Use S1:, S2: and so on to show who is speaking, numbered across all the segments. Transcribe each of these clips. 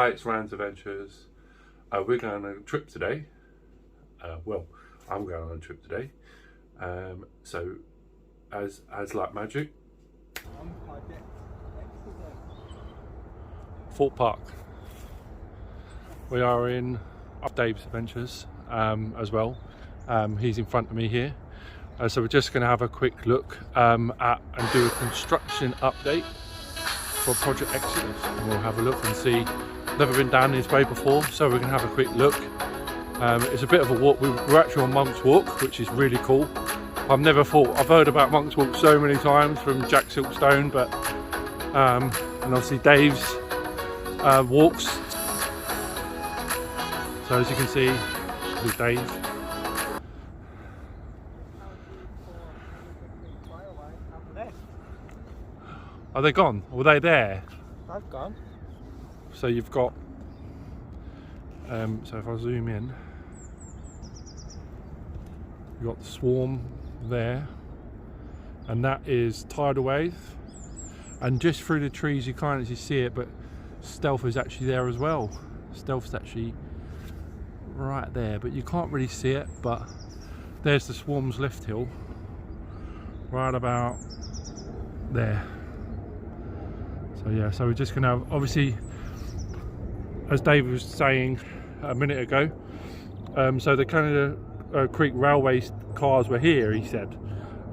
S1: Hi, it's Rands Adventures. We're going on a trip today. Well, I'm going on a trip today. So, as like magic, Thorpe Park. We are in up Dave's Adventures as well. He's in front of me here. So we're just going to have a quick look at and do a construction update for Project Exodus, and we'll have a look and see. Never been down this way before, so we're going to have a quick look. It's a bit of a walk. We're actually on Monk's Walk, which is really cool. I've heard about Monk's Walk so many times from Jack Silkstone, but and obviously Dave's walks. So as you can see, this is Dave. Are they gone? Were they there?
S2: I've gone.
S1: So you've got, so if I zoom in, you've got the swarm there, and that is tidal wave, and just through the trees you can't actually see it, but Stealth is actually there as well. Stealth's actually right there, but you can't really see it, but there's the swarm's lift hill, right about there. So yeah, so we're just going to have, obviously, as Dave was saying a minute ago, so the Canada Creek Railway cars were here, he said.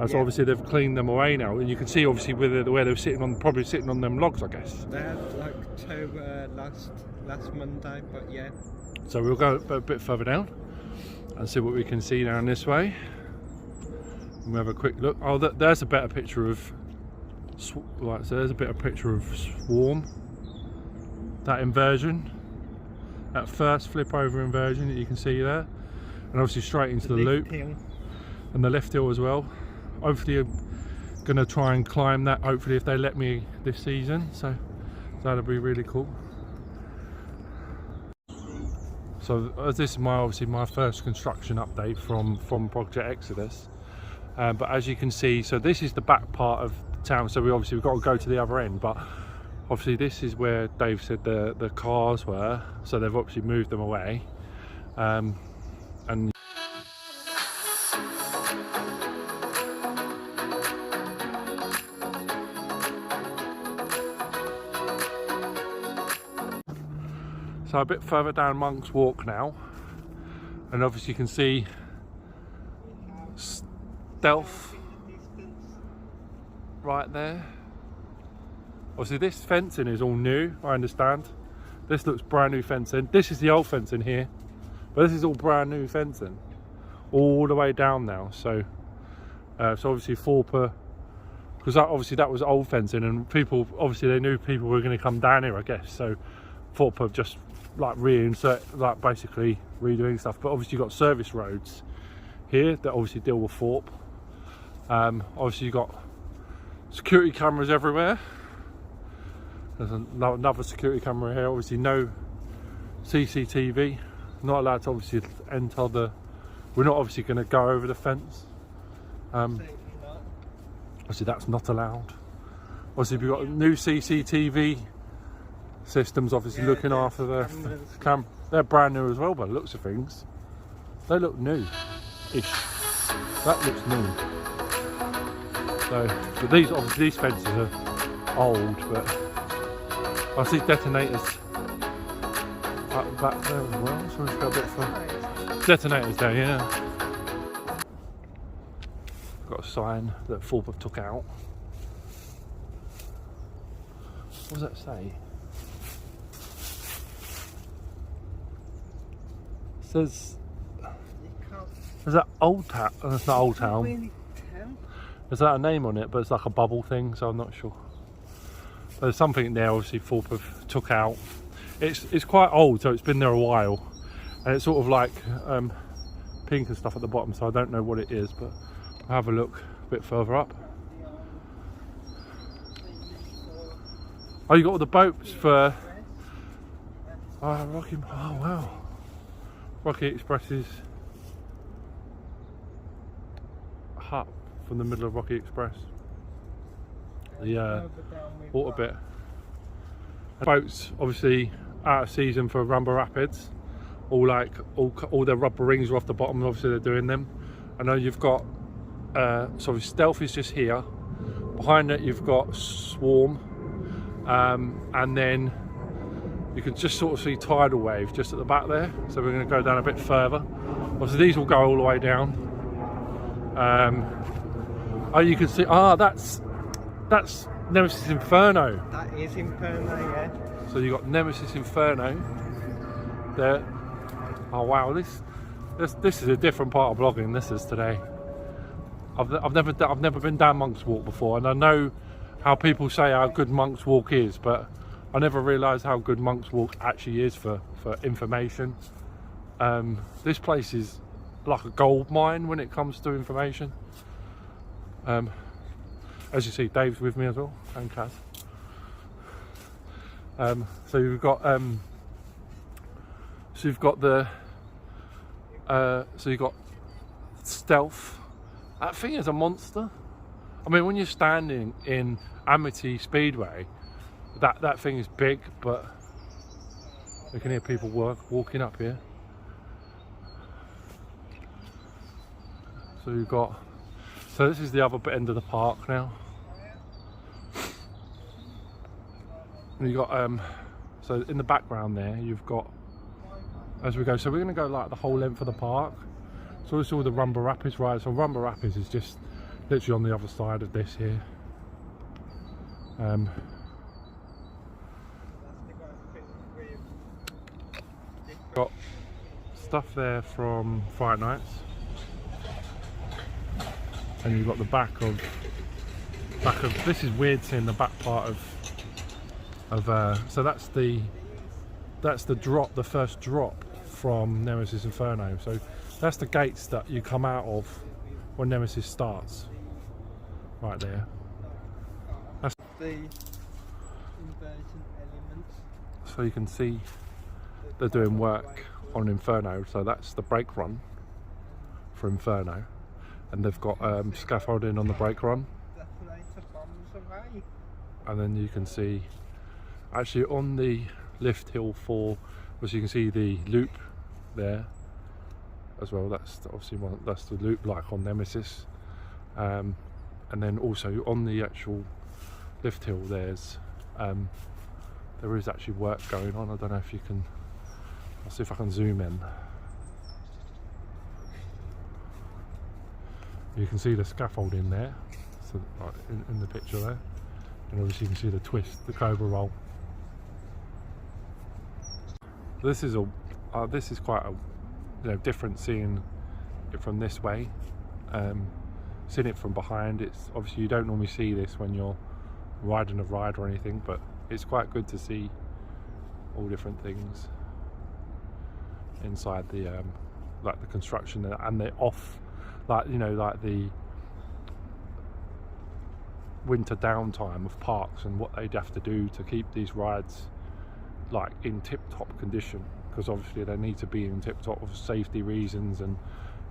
S1: So obviously they've cleaned them away now, and you can see obviously where they were sitting on, probably sitting on them logs, I guess.
S2: They had like two last Monday, but yeah.
S1: So we'll go a bit further down and see what we can see down this way. And we'll have a quick look. Oh, there's a better picture of, like, so there's a bit of picture of swarm. That inversion, that first flip over inversion that you can see there, and obviously straight into the loop
S2: hill.
S1: And the lift hill as well. Hopefully I'm going to try and climb that, hopefully, if they let me this season, so that'll be really cool. So this is obviously my first construction update from Project Exodus, but as you can see, so this is the back part of town, so we've got to go to the other end, but obviously this is where Dave said the cars were, so they've obviously moved them away, and so a bit further down Monk's Walk now, and obviously you can see Stealth right there. Obviously this fencing is all new, I understand. This looks brand new fencing. This is the old fencing here, but this is all brand new fencing all the way down now. So so obviously Thorpe, because obviously that was old fencing, and people obviously they knew people were going to come down here, I guess. So Thorpe have just like reinsert, like basically redoing stuff. But obviously you've got service roads here that obviously deal with Thorpe. Obviously you've got security cameras everywhere. There's another security camera here. Obviously no CCTV, not allowed to obviously enter the, we're not obviously going to go over the fence. Obviously that's not allowed. Obviously we've got new CCTV systems, obviously looking after the camera. They're brand new as well by the looks of things. They look new-ish. That looks new. So, but these obviously these fences are old, but I see detonators back there as well. So we've got a bit for detonators there, yeah. Got a sign that Thorpe took out. What does that say? It says, is that Old Town? Oh, that's not Old Town. Really, is that a name on it? But it's like a bubble thing, so I'm not sure. But there's something there obviously Thorpe took out. It's quite old, so it's been there a while, and it's sort of like pink and stuff at the bottom, so I don't know what it is, but I'll have a look a bit further up. Oh, you got all the boats for Rocky. Oh wow, Rocky Express's hut from the middle of Rocky Express. The water bit. Boats obviously out of season for Rumble Rapids. All the rubber rings are off the bottom, obviously they're doing them. I know you've got so Stealth is just here. Behind it you've got Swarm, and then you can just sort of see Tidal Wave just at the back there. So we're going to go down a bit further. Obviously these will go all the way down. Oh, you can see. Ah, that's Nemesis Inferno.
S2: That is Inferno, yeah.
S1: So you got Nemesis Inferno there. Oh wow, this is a different part of vlogging. This is today. I've never been down Monk's Walk before, and I know how people say how good Monk's Walk is, but I never realised how good Monk's Walk actually is for information. This place is like a gold mine when it comes to information. As you see, Dave's with me as well, and Kaz. So you've got Stealth. That thing is a monster. I mean, when you're standing in Amity Speedway, that thing is big, but we can hear people walking up here. So you've got. So this is the other end of the park now. And you've got so in the background there you've got, as we go, so we're going to go like the whole length of the park. So it's all the Rumble Rapids ride. So Rumble Rapids is just literally on the other side of this here. Got stuff there from Fright Nights. And you've got the back of this is weird seeing the back part of so that's the drop, the first drop from Nemesis Inferno. So that's the gates that you come out of when Nemesis starts, right there. That's
S2: The inversion elements.
S1: so you can see they're doing work on Inferno. So that's the brake run for Inferno. And they've got scaffolding on the brake run, and then you can see actually on the lift hill for, as you can see the loop there as well. That's obviously that's the loop like on Nemesis, and then also on the actual lift hill there is actually work going on. I don't know if you can. I'll see if I can zoom in. You can see the scaffolding there, so in the picture there, and obviously you can see the twist, the cobra roll. This is quite a different seeing it from this way. Seeing it from behind, it's obviously you don't normally see this when you're riding a ride or anything, but it's quite good to see all different things inside the like the construction and the off. Like, you know, like the winter downtime of parks and what they'd have to do to keep these rides like in tip-top condition, because obviously they need to be in tip-top for safety reasons and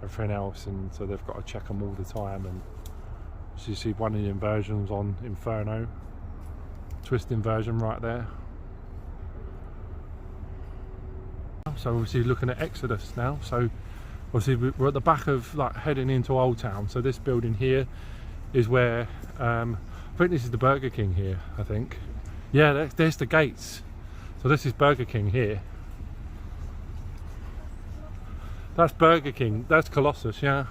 S1: everything else, and so they've got to check them all the time. And so you see one of the inversions on Inferno, twist inversion right there. So obviously looking at Exodus now, so obviously we're at the back of like heading into Old Town. So this building here is where I think this is the Burger King here, I think. Yeah, there's the gates. So this is Burger King here. That's Burger King, that's Colossus, yeah.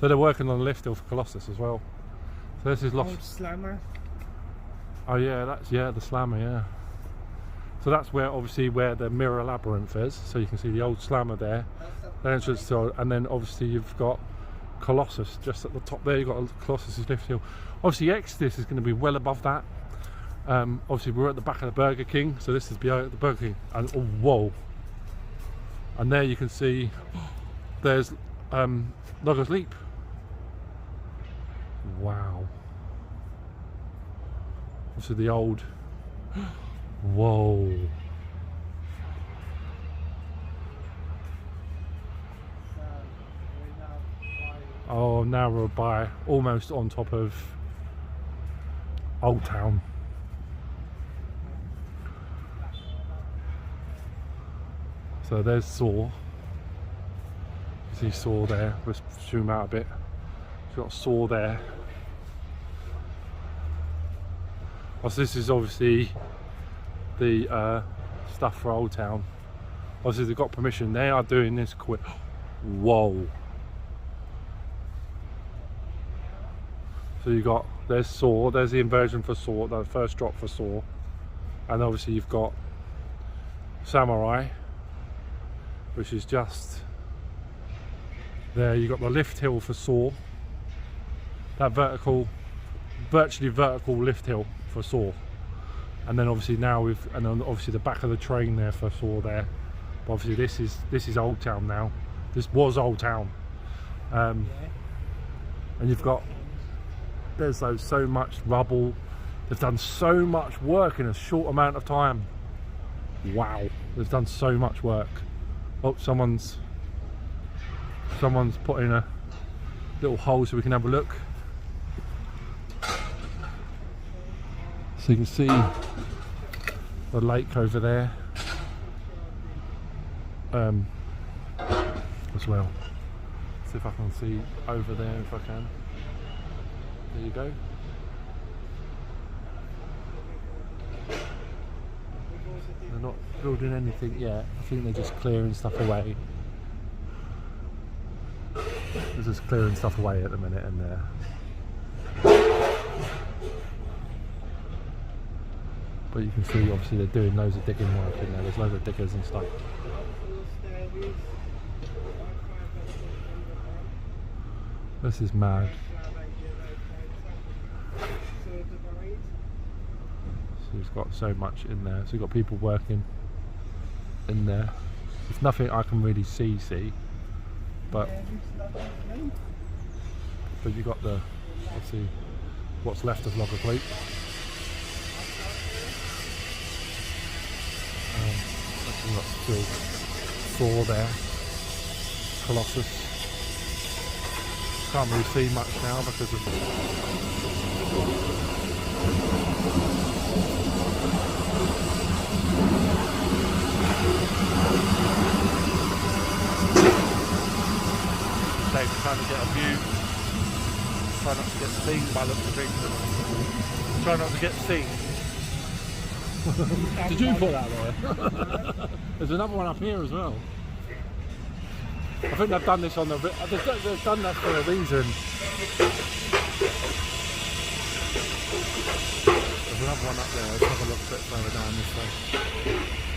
S1: So they're working on the lift hill for Colossus as well. So this is
S2: Old Slammer.
S1: Oh yeah, that's the Slammer, yeah. So that's where obviously where the Mirror Labyrinth is. So you can see the old Slammer there. The entrance to, and then obviously you've got Colossus just at the top there. You've got Colossus' lift hill. Obviously Exodus is going to be well above that. Obviously we're at the back of the Burger King, so this is the Burger King, and oh, whoa, and there you can see there's Logger's Leap. Wow. Obviously the old whoa. Oh, now we're by almost on top of Old Town. So there's Saw. You see Saw there. Let's zoom out a bit. We've got Saw there. So this is obviously the stuff for Old Town. Obviously they've got permission. They are doing this quick. Whoa. So you got, there's Saw, there's the inversion for Saw, the first drop for Saw. And obviously you've got Samurai, which is just there. You've got the lift hill for Saw. That virtually vertical lift hill for Saw. And then obviously now and then obviously the back of the train there for Saw there. But obviously this is Old Town now. This was Old Town. And you've got, there's so much rubble. They've done so much work in a short amount of time. Wow, they've done so much work. Oh, someone's put in a little hole so we can have a look. So you can see the lake over there as well. See if I can see over there if I can. There you go. They're not building anything yet. I think they're just clearing stuff away. They're just clearing stuff away at the minute in there. But you can see obviously they're doing loads of digging work in there. There's loads of diggers and stuff. This is mad. So he's got so much in there. So you've got people working in there. It's nothing I can really see, but you've got the, obviously, what's left of Logger Creek. We've got still Saw there, Colossus. Can't really see much now because of Dave's trying to get a view. Try not to get seen by the looks of things. Try not to get seen. Did you put that there? There's another one up here as well. I think they've done this on the. They've done that for a reason. There's another one up there. Let's have a look a bit further down this way.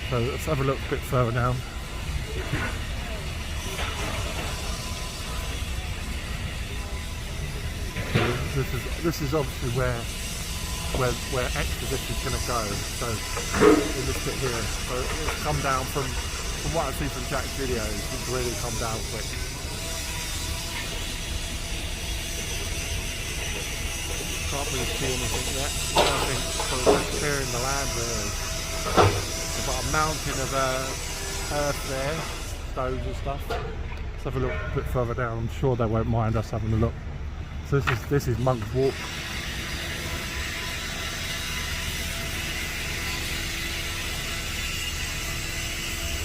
S1: So let's have a look a bit further down. So this is obviously where Exodus is going to go. So in this bit here, so it's come down from what I see from Jack's videos, it's really come down quick. Can't really see anything yet. I think so it's clearing the land really. There's got a mountain of earth there, stones and stuff. Let's have a look a bit further down. I'm sure they won't mind us having a look. So this is Monk's Walk.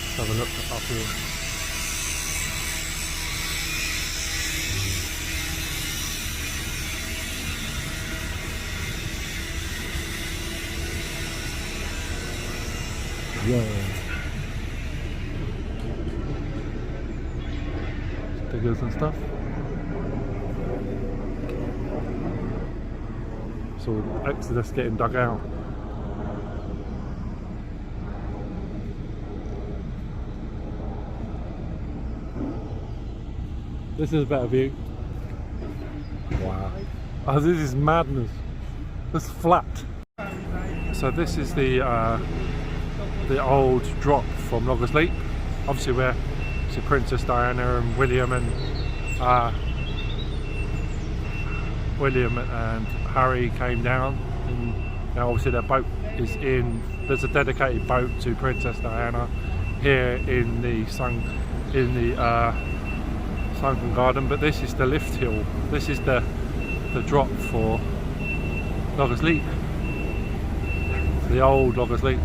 S1: Let's have a look up here. Yeah. Diggers and stuff. So Exodus getting dug out. This is a better view. Wow. Oh, this is madness. This is flat. So this is the old drop from Loggers Leap. Obviously where Princess Diana and William and Harry came down, and now obviously their boat is in. There's a dedicated boat to Princess Diana here in the Sunken Garden, but this is the lift hill. This is the drop for Loggers Leap, the old Loggers Leap.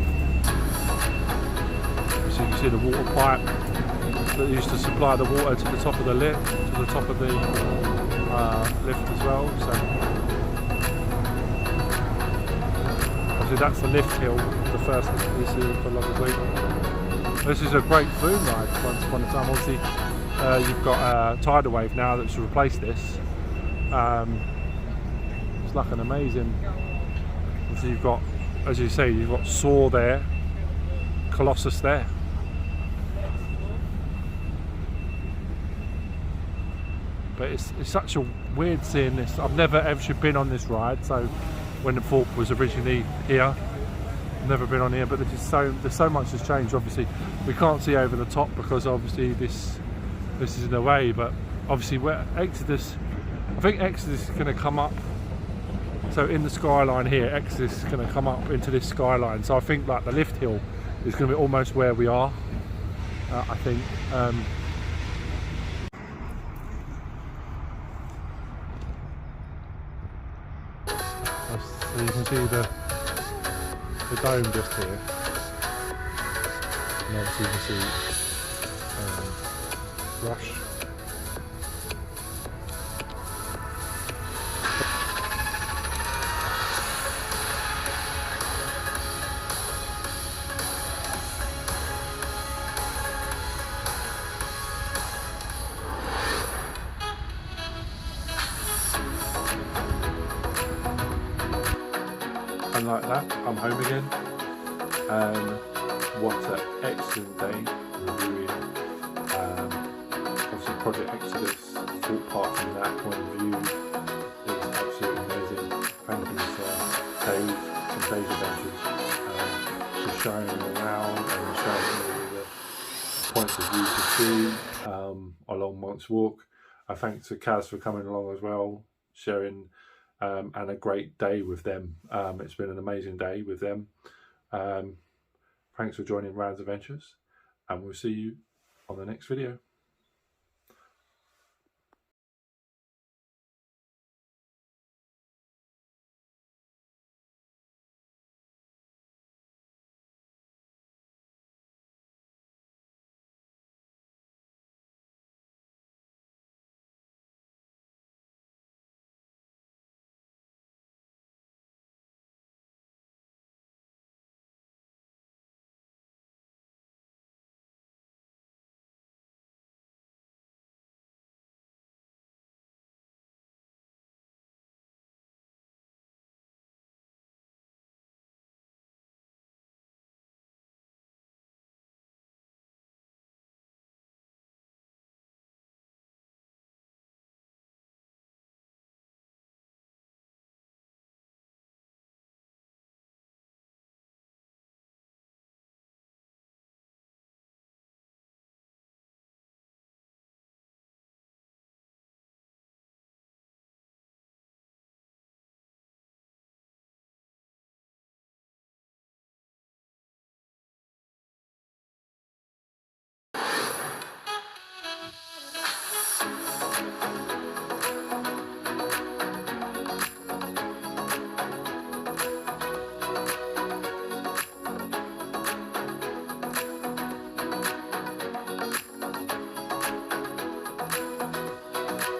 S1: Obviously you can see the water pipe that used to supply the water to the top of the lift, to the top of the lift as well. So obviously that's the lift hill, the first lift this is for Lovely. This is a great boom ride once upon a time. Obviously you've got a tidal wave now that's replaced this. It's like an amazing, so you've got, as you say, you've got Saw there, Colossus there. But it's such a weird seeing this. I've never actually been on this ride, so when the thorpe was originally here, I've never been on here, but there's so much has changed. Obviously we can't see over the top because obviously this is in the way, but obviously where Exodus, I think Exodus is going to come up, so in the skyline here, Exodus is going to come up into this skyline, so I think like the lift hill is going to be almost where we are, I think. So you can see the dome just here, and obviously you can see Rush. And like that, I'm home again. What an excellent day reviewing obviously Project Exodus. Thought part from that point of view is absolutely amazing. Thank you to Dave from Dave's Adventures for showing me around and showing me the points of view to see along Monk's Walk. Thanks to Kaz for coming along as well, sharing and a great day with them. It's been an amazing day with them. Thanks for joining Rands Adventures, and we'll see you on the next video.